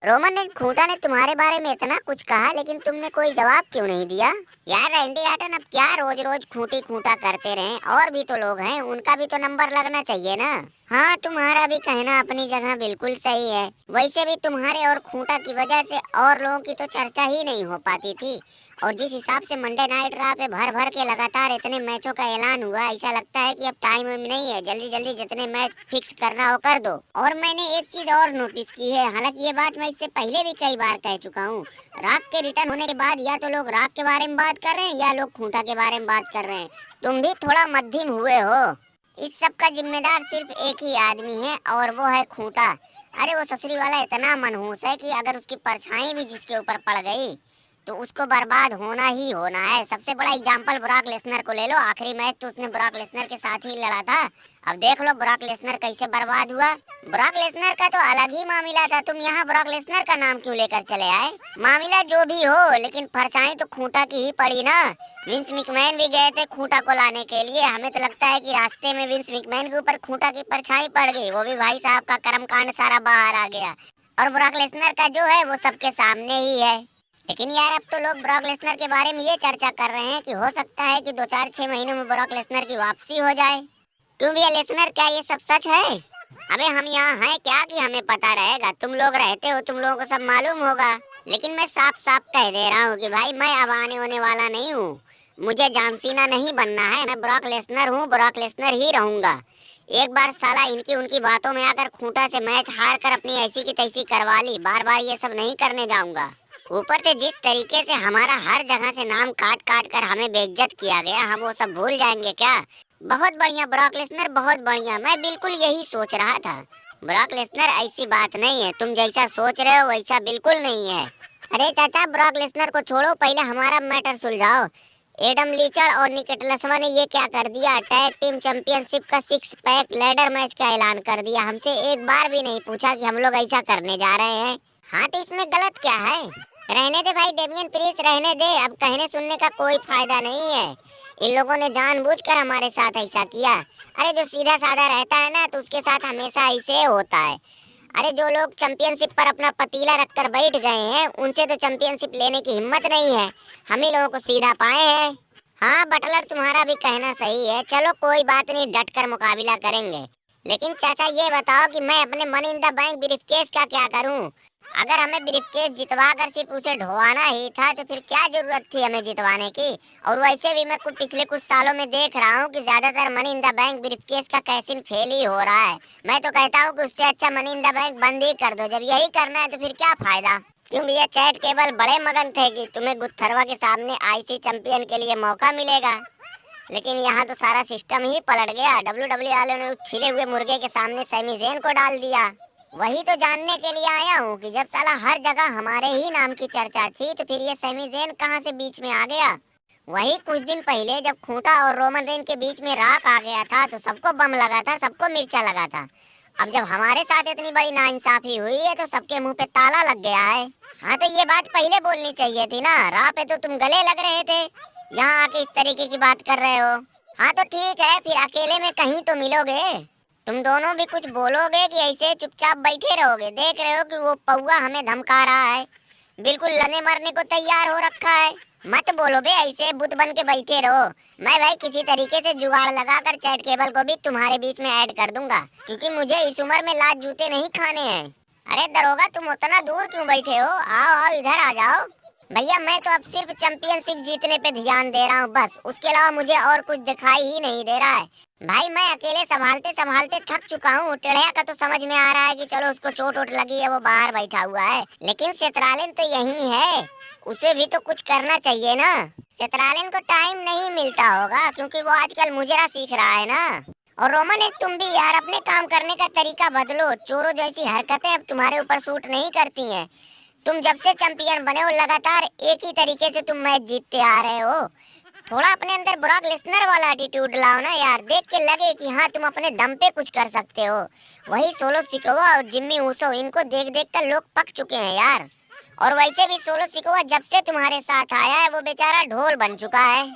Roman ने खूंटा ने तुम्हारे बारे में इतना कुछ कहा लेकिन तुमने कोई जवाब क्यों नहीं दिया? यार रैंडी आर्टन, अब क्या रोज रोज खूंटी खूंटा करते रहें? और भी तो लोग हैं, उनका भी तो नंबर लगना चाहिए ना। हाँ, तुम्हारा भी कहना अपनी जगह बिल्कुल सही है। वैसे भी तुम्हारे और खूंटा की वजह से और लोगों की तो चर्चा ही नहीं हो पाती थी। और जिस हिसाब से मंडे नाइट रा पे भर भर के लगातार इतने मैचों का ऐलान हुआ, ऐसा लगता है कि अब टाइम नहीं है, जल्दी जल्दी जितने मैच फिक्स करना हो कर दो। और मैंने एक चीज और नोटिस की है, हालांकि ये बात मैं इससे पहले भी कई बार कह चुका हूँ। राग के रिटर्न होने के बाद या तो लोग राग के बारे में बात कर रहे हैं या लोग खूंटा के बारे में बात कर रहे हैं। तुम भी थोड़ा मध्यम हुए हो। इस सब का जिम्मेदार सिर्फ एक ही आदमी है और वो है खूंटा। अरे वो ससुरी वाला इतना मनहूस है कि अगर उसकी परछाई भी जिसके ऊपर पड़ गई तो उसको बर्बाद होना ही होना है। सबसे बड़ा एग्जांपल ब्रॉक लेसनर को ले लो, आखिरी मैच तो उसने ब्रॉक लेसनर के साथ ही लड़ा था। अब देख लो ब्रॉक लेसनर कैसे बर्बाद हुआ। ब्रॉक लेसनर का तो अलग ही मामला था, तुम यहाँ ब्रॉक लेसनर का नाम क्यों लेकर चले आए? मामला जो भी हो, लेकिन परछाई तो खूंटा की ही पड़ी ना। विंस मैकमैन भी गए थे खूंटा को लाने के लिए, हमें तो लगता है कि रास्ते में विंस मैकमैन के ऊपर खूंटा की परछाई पड़ गई, वो भी भाई साहब का कर्मकांड सारा बाहर आ गया। और ब्रॉक लेसनर का जो है वो सबके सामने ही है। लेकिन यार अब तो लोग ब्रॉक लेसनर के बारे में ये चर्चा कर रहे हैं कि हो सकता है कि 2-4-6 महीनों में ब्रॉक लेसनर की वापसी हो जाए। क्यों भैया लेसनर, क्या ये सब सच है? अबे हम यहाँ हैं क्या कि हमें पता रहेगा? तुम लोग रहते हो, तुम लोगों को सब मालूम होगा। लेकिन मैं साफ साफ कह दे रहा हूँ कि भाई मैं अब आने होने वाला नहीं हूँ। मुझे जॉन सीना नहीं बनना है, मैं ब्रॉक लेसनर हूँ, ब्रॉक लेसनर ही रहूंगा। एक बार साला इनकी उनकी बातों में आकर खूंटा से मैच हार कर अपनी ऐसी की तैसी करवा ली, बार बार ये सब नहीं करने जाऊंगा। ऊपर से जिस तरीके से हमारा हर जगह से नाम काट काट कर हमें बेइज्जत किया गया, हम वो सब भूल जाएंगे क्या? बहुत बढ़िया ब्रॉक लेसनर, बहुत बढ़िया, मैं बिल्कुल यही सोच रहा था। ब्रॉक लेसनर ऐसी बात नहीं है, तुम जैसा सोच रहे हो वैसा बिल्कुल नहीं है। अरे चाचा, ब्रॉक लेसनर को छोड़ो, पहले हमारा मैटर सुलझाओ। एडम लीचर और निकलसवा ने ये क्या कर दिया? टैग टीम चैंपियनशिप का 6 पैक लैडर मैच का ऐलान कर दिया, हमसे एक बार भी नहीं पूछा कि हम लोग ऐसा करने जा रहे हैं। हाँ तो इसमें गलत क्या है? रहने दे भाई डेमियन प्रीस, रहने दे, अब कहने सुनने का कोई फायदा नहीं है। इन लोगों ने जानबूझकर हमारे साथ ऐसा किया। अरे जो सीधा साधा रहता है ना तो उसके साथ हमेशा ऐसे होता है। अरे जो लोग चैंपियनशिप पर अपना पतीला रखकर बैठ गए हैं उनसे तो चैंपियनशिप लेने की हिम्मत नहीं है, हम ही लोगों को सीधा पाए हैं। हाँ बटलर, तुम्हारा भी कहना सही है, चलो कोई बात नहीं, डट कर मुकाबला करेंगे। लेकिन चाचा ये बताओ कि मैं अपने money in the bank briefcase का क्या करूं? अगर हमें ब्रीफकेस जितवा कर सिर्फ उसे ढोवाना ही था तो फिर क्या जरूरत थी हमें जितवाने की? और वैसे भी मैं पिछले कुछ सालों में देख रहा हूँ कि ज्यादातर money in the bank briefcase का कैसिंग फेल ही हो रहा है। मैं तो कहता हूँ कि उससे अच्छा मनी इन द बैंक बंद ही कर दो। जब यही करना है तो फिर क्या फायदा? क्यों भैया, चैट केवल बड़े मगन थे कि तुम्हें गुत्थरवा के सामने आईसी चैंपियन के लिए मौका मिलेगा, लेकिन यहाँ तो सारा सिस्टम ही पलट गया। डब्ल्यूडब्ल्यू वालों ने उस छिले हुए मुर्गे के सामने सैमी ज़ेन को डाल दिया। वही तो जानने के लिए आया हूँ कि जब साला हर जगह हमारे ही नाम की चर्चा थी तो फिर ये सैमी ज़ेन कहाँ से बीच में आ गया? वही कुछ दिन पहले जब खूंटा और रोमन रेन के बीच में राख आ गया था तो सबको बम लगा था, सबको मिर्चा लगा था। अब जब हमारे साथ इतनी बड़ी नाइंसाफी हुई है तो सबके मुंह पे ताला लग गया है। हाँ तो ये बात पहले बोलनी चाहिए थी ना, राह पे तो तुम गले लग रहे थे, यहाँ आके इस तरीके की बात कर रहे हो। हाँ तो ठीक है, फिर अकेले में कहीं तो मिलोगे। तुम दोनों भी कुछ बोलोगे कि ऐसे चुपचाप बैठे रहोगे? देख रहे हो कि वो पौआ हमें धमका रहा है, बिल्कुल लड़ने मरने को तैयार हो रखा है। मत बोलो बे, ऐसे बुत बन के बैठे रहो। मैं भाई किसी तरीके से जुगाड़ लगाकर चैट केबल को भी तुम्हारे बीच में ऐड कर दूंगा, क्योंकि मुझे इस उम्र में लात जूते नहीं खाने हैं। अरे दरोगा, तुम उतना दूर क्यों बैठे हो? आओ आओ, इधर आ जाओ। भैया मैं तो अब सिर्फ चैंपियनशिप जीतने पे ध्यान दे रहा हूँ बस, उसके अलावा मुझे और कुछ दिखाई ही नहीं दे रहा है। भाई मैं अकेले संभालते संभालते थक चुका हूँ। टेढ़िया का तो समझ में आ रहा है कि चलो उसको चोट वोट लगी है, वो बाहर बैठा हुआ है, लेकिन सेत्रालिन तो यही है, उसे भी तो कुछ करना चाहिए ना। सेत्रालिन को टाइम नहीं मिलता होगा क्योंकि वो आजकल मुजरा सीख रहा है ना। और रोमन, एक तुम भी यार अपने काम करने का तरीका बदलो, चोरों जैसी हरकतें अब तुम्हारे ऊपर सूट नहीं करती हैं। तुम जब से चैंपियन बने हो लगातार एक ही तरीके से तुम मैच जीतते आ रहे हो। थोड़ा अपने अंदर ब्रॉक लेसनर वाला एटीट्यूड लाओ ना यार, देख के लगे कि हाँ तुम अपने दम पे कुछ कर सकते हो। वही सोलो सिकोवा और जिम्मी ऊसो, इनको देख देख कर लोग पक चुके हैं यार। और वैसे भी सोलो सिकोवा जब से तुम्हारे साथ आया है वो बेचारा ढोल बन चुका है।